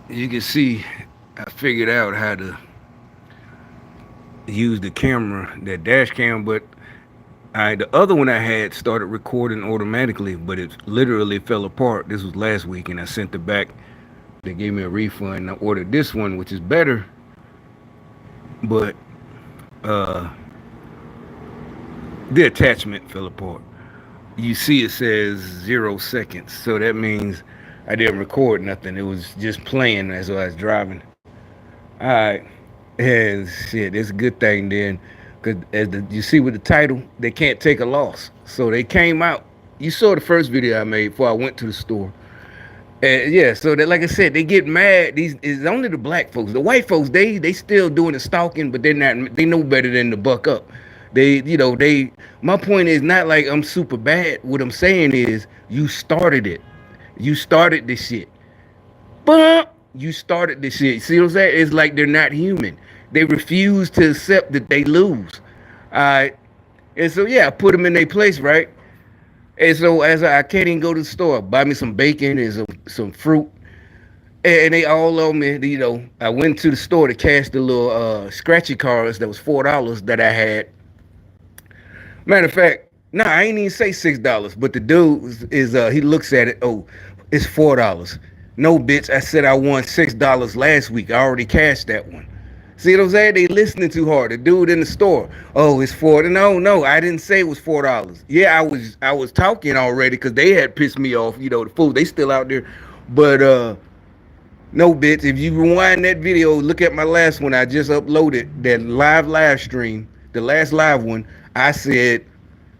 you can see I figured out how to use the camera, that dash cam, but the other one I had started recording automatically, but it literally fell apart. This was last week, and I sent it back. They gave me a refund. I ordered this one, which is better, but uh, the attachment fell apart. You see, it says 0 seconds, so that means I didn't record nothing. It was just playing as I was driving. All right, and shit, it's a good thing then, because you see with the title, they can't take a loss. So they came out. You saw the first video I made before I went to the store. And yeah, so that, like I said, they get mad. These is only the black folks. The white folks, they still doing the stalking, but they're not. They know better than to buck up. They. My point is not like I'm super bad. What I'm saying is, you started it. You started this shit. But you started this shit. See what I'm saying? It's like they're not human. They refuse to accept that they lose. All right. And so yeah, I put them in their place, right? And so as I can't even go to the store, buy me some bacon and some fruit. And they all on me, I went to the store to cash the little scratchy cards that was $4 that I had. Matter of fact, nah, I ain't even say $6, but the dude is he looks at it, oh, it's $4. No, bitch, I said I won $6 last week. I already cashed that one. See what I'm saying? They listening too hard. The dude in the store, oh, it's $4. No, I didn't say it was $4. Yeah, I was talking already because they had pissed me off. The food they still out there, but no, bitch. If you rewind that video, look at my last one. I just uploaded that live stream, the last live one. I said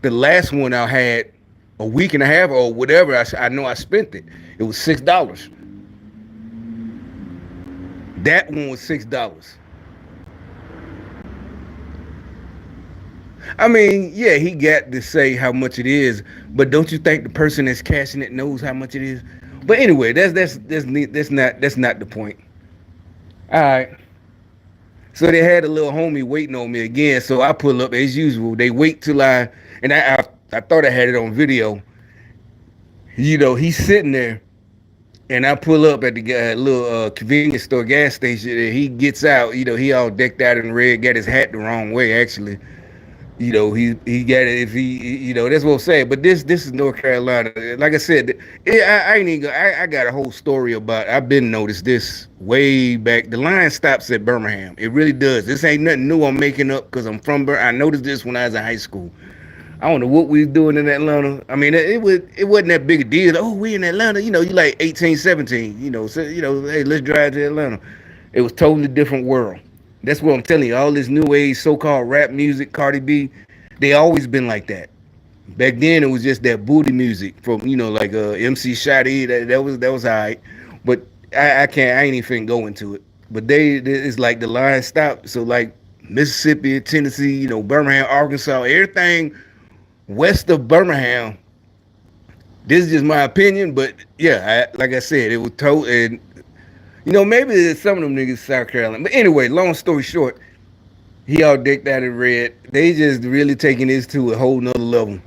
the last one I had a week and a half or whatever. I know I spent it. It was $6. That one was $6. I mean, yeah, he got to say how much it is, but don't you think the person that's cashing it knows how much it is? But anyway, that's not the point. All right. So they had a little homie waiting on me again. So I pull up as usual. They wait till I thought I had it on video. He's sitting there, and I pull up at the little convenience store gas station, and he gets out. He all decked out in red, got his hat the wrong way actually. He got it. If that's what I'm saying. But this is North Carolina. Like I said, I ain't even. I got a whole story about. I've been noticed this way back. The line stops at Birmingham. It really does. This ain't nothing new. I'm making up because I'm from Birmingham. I noticed this when I was in high school. I don't know what we was doing in Atlanta. I mean, it wasn't that big a deal. Oh, we in Atlanta. You like 18, 17. So hey, let's drive to Atlanta. It was totally different world. That's what I'm telling you. All this new age so-called rap music, Cardi B, they always been like that. Back then, it was just that booty music from like MC Shotty. That was alright. But I can't. I ain't even go into it. But it's like the line stopped. So like Mississippi, Tennessee, Birmingham, Arkansas, everything west of Birmingham. This is just my opinion, but yeah, like I said, it was told, and maybe some of them niggas South Carolina. But anyway, long story short, he all decked out in red. They just really taking this to a whole nother level.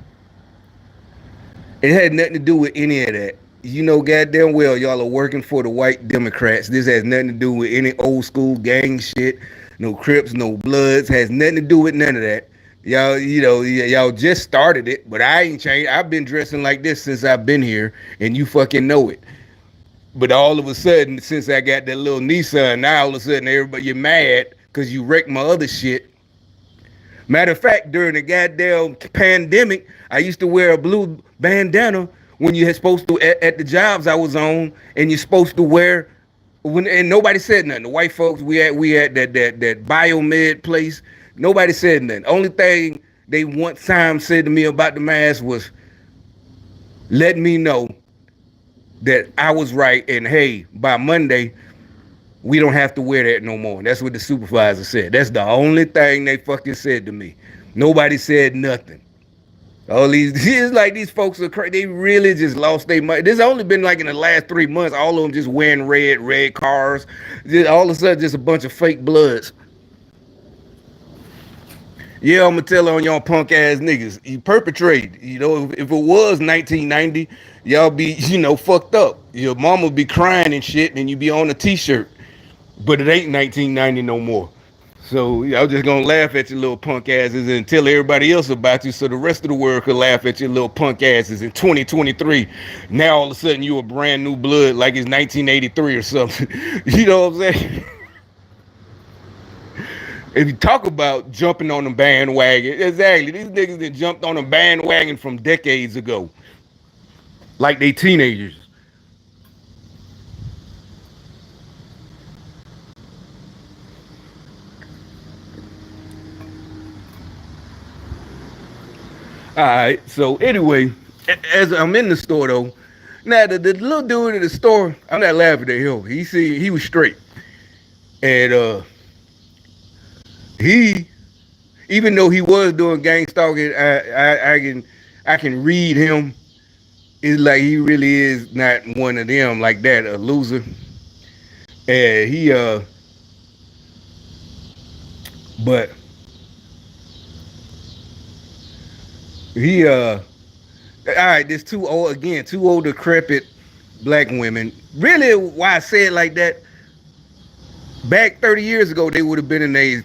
It had nothing to do with any of that. Goddamn well, y'all are working for the white Democrats. This has nothing to do with any old school gang shit. No Crips, no Bloods. Has nothing to do with none of that. Y'all just started it, but I ain't changed. I've been dressing like this since I've been here, and you fucking know it. But all of a sudden, since I got that little Nissan, now all of a sudden everybody you're mad because you wrecked my other shit. Matter of fact, during the goddamn pandemic, I used to wear a blue bandana when you had supposed to at the jobs I was on, and you're supposed to wear and nobody said nothing. The white folks we had that biomed place. Nobody said nothing. Only thing they one time said to me about the mask was, let me know that I was right, and hey, by Monday, we don't have to wear that no more. That's what the supervisor said. That's the only thing they fucking said to me. Nobody said nothing. All these, it's like these folks are crazy. They really just lost their money. This only been like in the last 3 months. All of them just wearing red cars. Just all of a sudden, just a bunch of fake bloods. Yeah, I'm gonna tell on y'all punk ass niggas. You perpetrate. You know, if it was 1990, y'all be, fucked up. Your mama be crying and shit, and you be on a t-shirt. But it ain't 1990 no more. So yeah, I'm just gonna laugh at your little punk asses and tell everybody else about you, so the rest of the world could laugh at your little punk asses in 2023. Now all of a sudden you a brand new blood like it's 1983 or something. You know what I'm saying? If you talk about jumping on the bandwagon, exactly, these niggas that jumped on a bandwagon from decades ago, like they teenagers. All right. So anyway, as I'm in the store though, now the little dude in the store, I'm not laughing at him. He was straight, and he, even though he was doing gang stalking, I can read him. It's like he really is not one of them like that, a loser. And but he all right, there's two old decrepit black women. Really, why I say it like that? Back 30 years ago, they would have been in their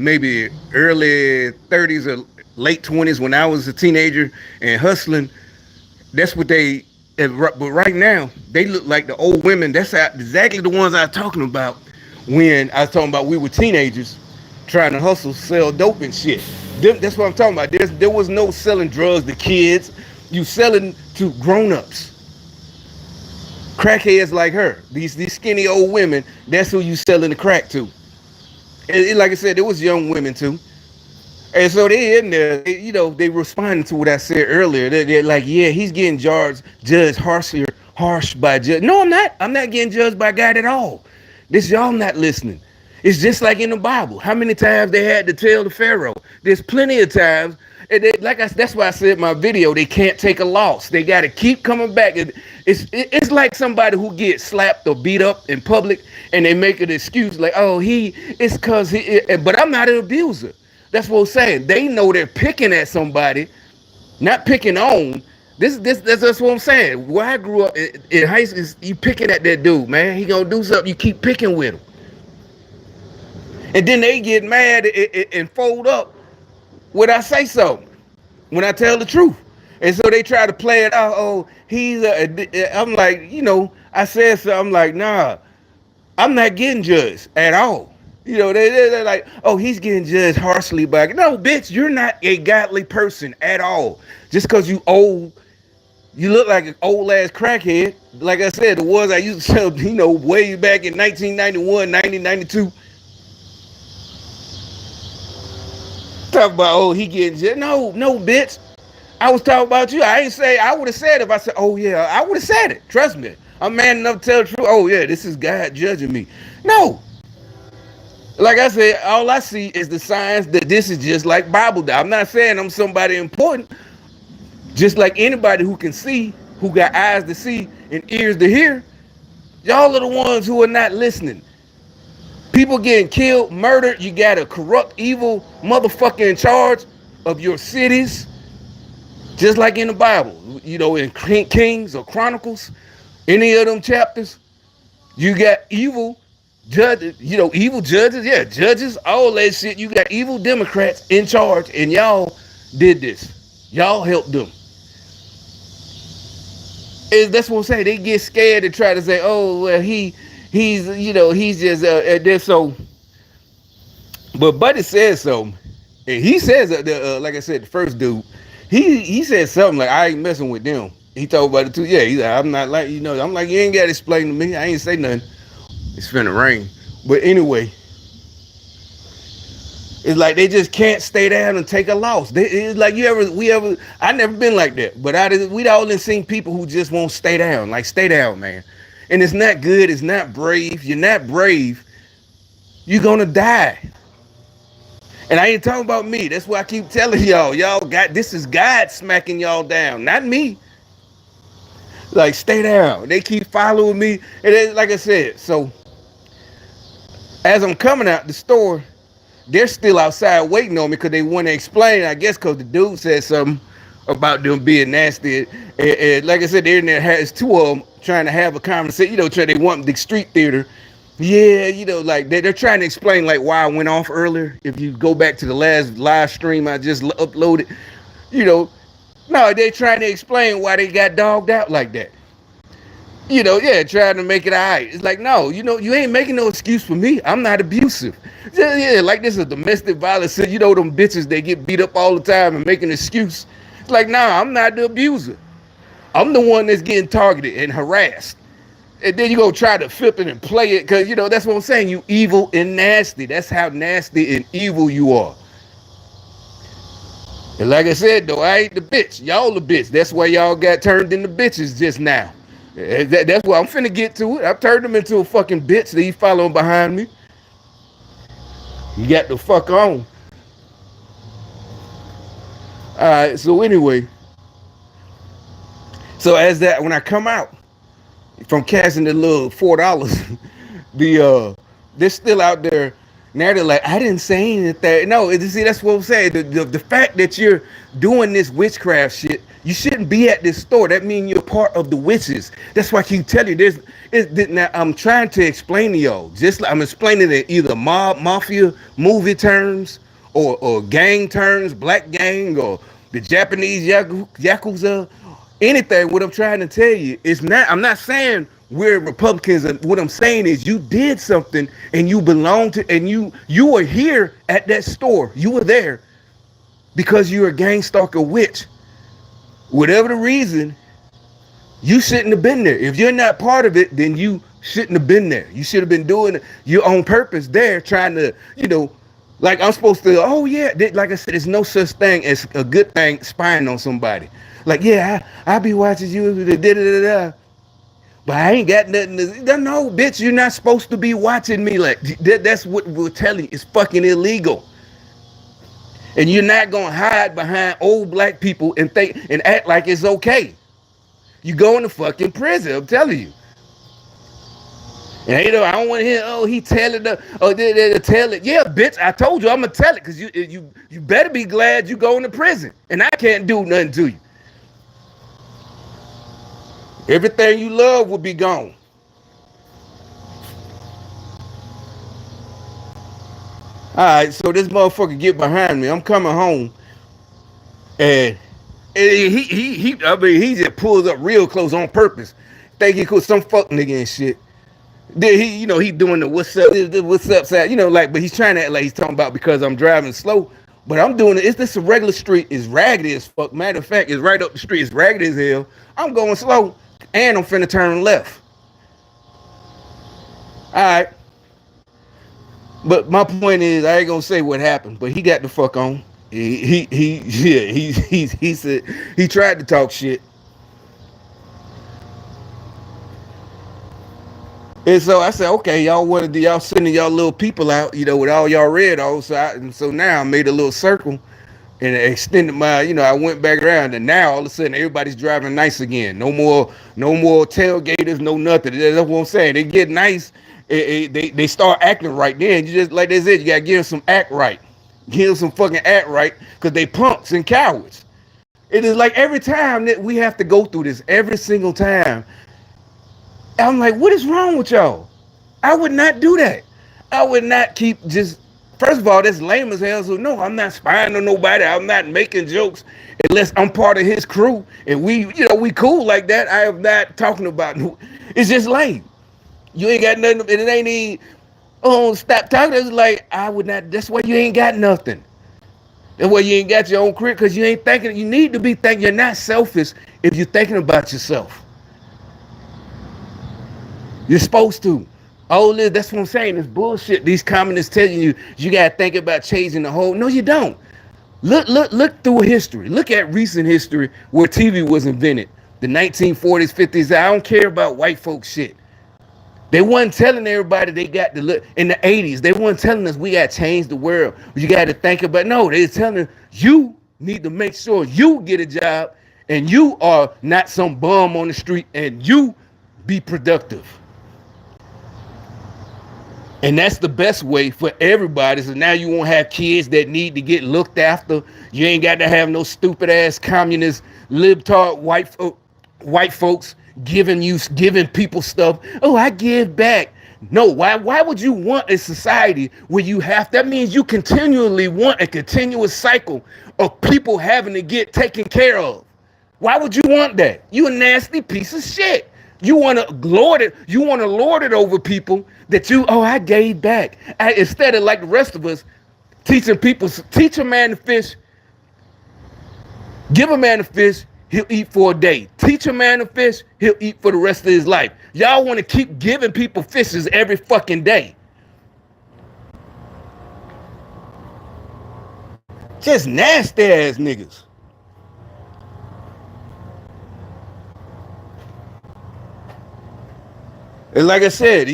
maybe early 30s or late 20s when I was a teenager and hustling. That's what they. But right now, they look like the old women. That's exactly the ones I was talking about when I was talking about we were teenagers trying to hustle, sell dope and shit. That's what I'm talking about. There was no selling drugs to kids. You selling to grown-ups, crackheads like her. These skinny old women. That's who you selling the crack to. And like I said, there was young women too. And so they in there, they responding to what I said earlier. They're like, yeah, he's getting judged harsh by judge. No, I'm not. I'm not getting judged by God at all. This y'all not listening. It's just like in the Bible. How many times they had to tell the Pharaoh? There's plenty of times. And that's why I said in my video, they can't take a loss. They got to keep coming back. It's like somebody who gets slapped or beat up in public, and they make an excuse like, oh, it's because but I'm not an abuser. That's what I'm saying. They know they're picking at somebody, not picking on. That's what I'm saying. Where I grew up in high school, you picking at that dude, man. He gonna do something. You keep picking with him, and then they get mad and fold up when I say so, when I tell the truth. And so they try to play it out. Oh, I'm like, I said so. I'm like, nah, I'm not getting judged at all. They're like, oh, he's getting judged harshly by. No, bitch, you're not a godly person at all. Just because you old, you look like an old ass crackhead. Like I said, the ones I used to sell, way back in 1991, 1992. Talk about, oh, he getting judged. No, bitch. I was talking about you. I would have said if I said, oh yeah, I would have said it. Trust me. I'm man enough to tell the truth. Oh yeah, this is God judging me. No. Like I said, all I see is the signs that this is just like Bible. I'm not saying I'm somebody important. Just like anybody who can see, who got eyes to see and ears to hear, y'all are the ones who are not listening. People getting killed, murdered. You got a corrupt, evil motherfucker in charge of your cities. Just like in the Bible, in Kings or Chronicles, any of them chapters, you got evil judges, evil judges, yeah, judges, all that shit. You got evil Democrats in charge, and y'all did this. Y'all helped them. And that's what I'm saying. They get scared and try to say, oh, well, he's just this so. But Buddy says so, and he says like I said, the first dude, he said something like, I ain't messing with them. He told about it too. Yeah, he's like, I'm not like, I'm like, you ain't got to explain to me. I ain't say nothing. It's finna rain. But anyway, it's like they just can't stay down and take a loss. It's like I never been like that. But we all done seen people who just won't stay down. Like, stay down, man. And it's not good. It's not brave. You're not brave. You're gonna die. And I ain't talking about me. That's why I keep telling y'all. This is God smacking y'all down, not me. Like, stay down. They keep following me. And like I said, so as I'm coming out the store, they're still outside waiting on me because they want to explain. I guess because the dude said something about them being nasty. And like I said, they're in there. Has two of them trying to have a conversation. They want the street theater. Yeah, like they're trying to explain like why I went off earlier. If you go back to the last live stream I just uploaded, no, they're trying to explain why they got dogged out like that. Yeah, trying to make it all right. It's like, no, you ain't making no excuse for me. I'm not abusive. Yeah, like this is domestic violence. Them bitches, they get beat up all the time and make an excuse. It's like, nah, I'm not the abuser. I'm the one that's getting targeted and harassed. And then you go try to flip it and play it because, that's what I'm saying. You evil and nasty. That's how nasty and evil you are. And like I said, though, I ain't the bitch. Y'all the bitch. That's why y'all got turned into bitches just now. That's why I'm finna get to it. I've turned him into a fucking bitch that he following behind me. You got the fuck on. Alright, so anyway. So as that, when I come out from cashing the little $4, they're still out there. Now they're like, I didn't say anything. No, see, that's what I'm saying. The fact that you're doing this witchcraft shit, you shouldn't be at this store. That means you're part of the witches. That's why I keep telling you now I'm trying to explain to y'all. Just like I'm explaining it either mafia movie terms or gang terms, black gang or the Japanese yakuza, anything. What I'm trying to tell you is I'm not saying we're Republicans. And what I'm saying is you did something and you belong to, and you were here at that store. You were there because you're a gang stalker witch. Whatever the reason, you shouldn't have been there. If you're not part of it, then you shouldn't have been there. You should have been doing your own purpose there, trying to, like I'm supposed to, oh yeah, like I said, there's no such thing as a good thing spying on somebody. Like, yeah, I be watching you, but I ain't got nothing to, no, bitch, you're not supposed to be watching me. Like, that's what we're telling you. It's fucking illegal. And you're not gonna hide behind old black people and think and act like it's okay. You going to fucking prison, I'm telling you. And I don't want to hear, he telling they tell it. Yeah, bitch, I told you I'm gonna tell it because you better be glad you going to prison. And I can't do nothing to you. Everything you love will be gone. All right, so this motherfucker get behind me. I'm coming home, and he just pulls up real close on purpose. Think he could some fuck nigga and shit. Then he doing the what's up side, but he's trying to act like he's talking about because I'm driving slow. But I'm doing it. It's this a regular street. It's raggedy as fuck. Matter of fact, it's right up the street. It's raggedy as hell. I'm going slow, and I'm finna turn left. All right. But my point is, I ain't gonna say what happened, but he got the fuck on. He said he tried to talk shit. And so I said, okay, y'all sending y'all little people out, with all y'all red on. So now I made a little circle and extended my, I went back around, and now all of a sudden everybody's driving nice again. No more tailgaters, no nothing. That's what I'm saying. They get nice. They start acting right then. You just, like they said, you gotta give them some act right. Give them some fucking act right, because they punks and cowards. It is like every time that we have to go through this, every single time. I'm like, what is wrong with y'all? I would not do that. I would not keep just, first of all, that's lame as hell. So no, I'm not spying on nobody. I'm not making jokes unless I'm part of his crew and we cool like that. I am not talking about, it's just lame. You ain't got nothing, and it ain't even, stop talking. It's like, I would not, that's why you ain't got nothing. That's why you ain't got your own career, because you ain't thinking, you need to be thinking, you're not selfish if you're thinking about yourself. You're supposed to. All this, that's what I'm saying, it's bullshit. These communists telling you, you gotta think about changing the whole, no you don't. Look through history. Look at recent history where TV was invented. The 1940s, 50s, I don't care about white folks shit. They wasn't telling everybody they got to look in the 80s. They weren't telling us we got to change the world. You got to think about, no, they're telling you need to make sure you get a job and you are not some bum on the street and you be productive. And that's the best way for everybody. So now you won't have kids that need to get looked after. You ain't got to have no stupid ass communist libtard white folks giving people stuff. Oh, I give back. No, why would you want a society where you have, that means you continually want a continuous cycle of people having to get taken care of. Why would you want that? You a nasty piece of shit. You want to lord it. You want to lord it over people that you. Oh, I gave back. Instead of like the rest of us, teaching people. Teach a man to fish. Give a man a fish. He'll eat for a day. Teach a man to fish. He'll eat for the rest of his life. Y'all want to keep giving people fishes every fucking day. Just nasty ass niggas. And like I said,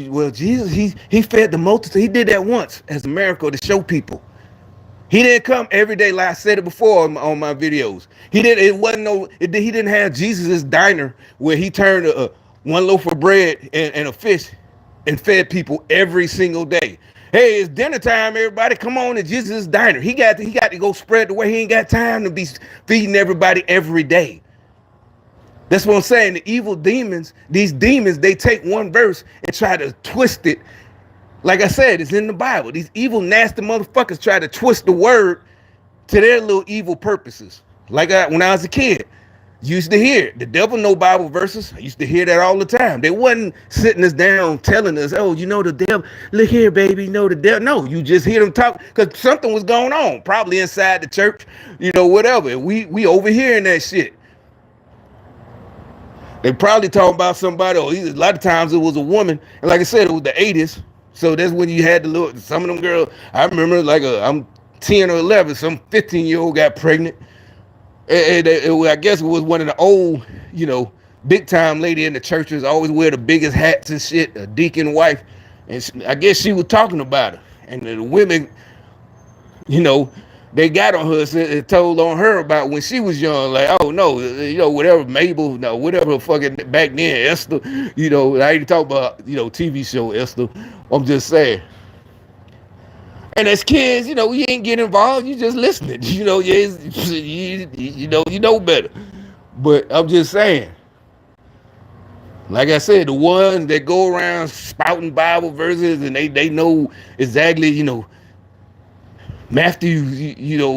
well, Jesus, he fed the multitude. He did that once as a miracle to show people. He didn't come every day, like I said it before on my videos. He didn't. It wasn't no. He didn't have Jesus's diner where he turned one loaf of bread and a fish and fed people every single day. Hey, it's dinner time, everybody. Come on to Jesus' diner. He got to go spread the way. He ain't got time to be feeding everybody every day. That's what I'm saying. The evil demons, these demons, they take one verse and try to twist it. Like I said, it's in the Bible. These evil, nasty motherfuckers try to twist the word to their little evil purposes. Like when I was a kid, used to hear it. The devil know Bible verses. I used to hear that all the time. They wasn't sitting us down telling us, oh, the devil, look here, baby, the devil. No, you just hear them talk because something was going on, probably inside the church, whatever. And we overhearing that shit. They probably talking about somebody, or a lot of times it was a woman. And like I said, it was the 80s. So that's when you had to look. Some of them girls, I remember I'm 10 or 11, some 15-year-old got pregnant. I guess it was one of the old, big time lady in the churches, always wear the biggest hats and shit, a deacon wife. And I guess she was talking about her. And the women, they got on her and told on her about when she was young, like, oh no, whatever Mabel, no, whatever fucking back then, Esther, I ain't talk about, TV show Esther. I'm just saying. And as kids, you ain't getting involved, you just listening. You know better. But I'm just saying. Like I said, the ones that go around spouting Bible verses and they know exactly, Matthew,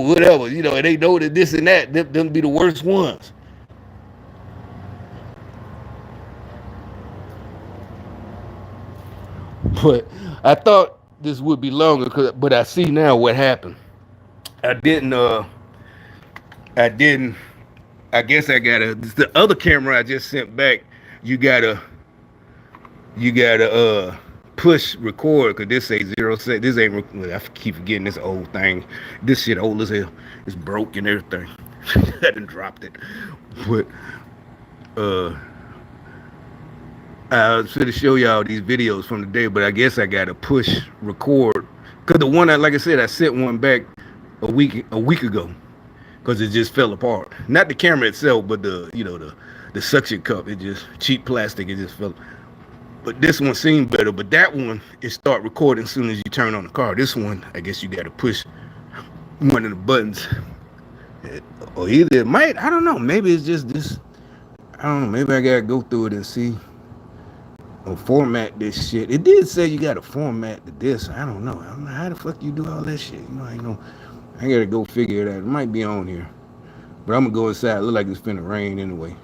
whatever, and they know that this and that, them be the worst ones. But I thought this would be longer, but I see now what happened. I guess I gotta, the other camera I just sent back, you gotta push record, because this say 0 set. This ain't, I keep forgetting this old thing. This shit old as hell. It's broke and everything. I done dropped it. But I was going to show y'all these videos from the day, but I guess I gotta push record, because the one, like I said, I sent one back a week ago, because it just fell apart. Not the camera itself, but the suction cup. It just, cheap plastic, it just fell. But this one seemed better. But that one, it start recording as soon as you turn on the car. This one, I guess you got to push one of the buttons. Or either it might, I don't know. Maybe it's just this. I don't know. Maybe I got to go through it and see. Or format this shit. It did say you got to format the disc. I don't know. How the fuck you do all that shit? I know. I got to go figure it out. It might be on here. But I'm going to go inside. It look like it's finna rain anyway.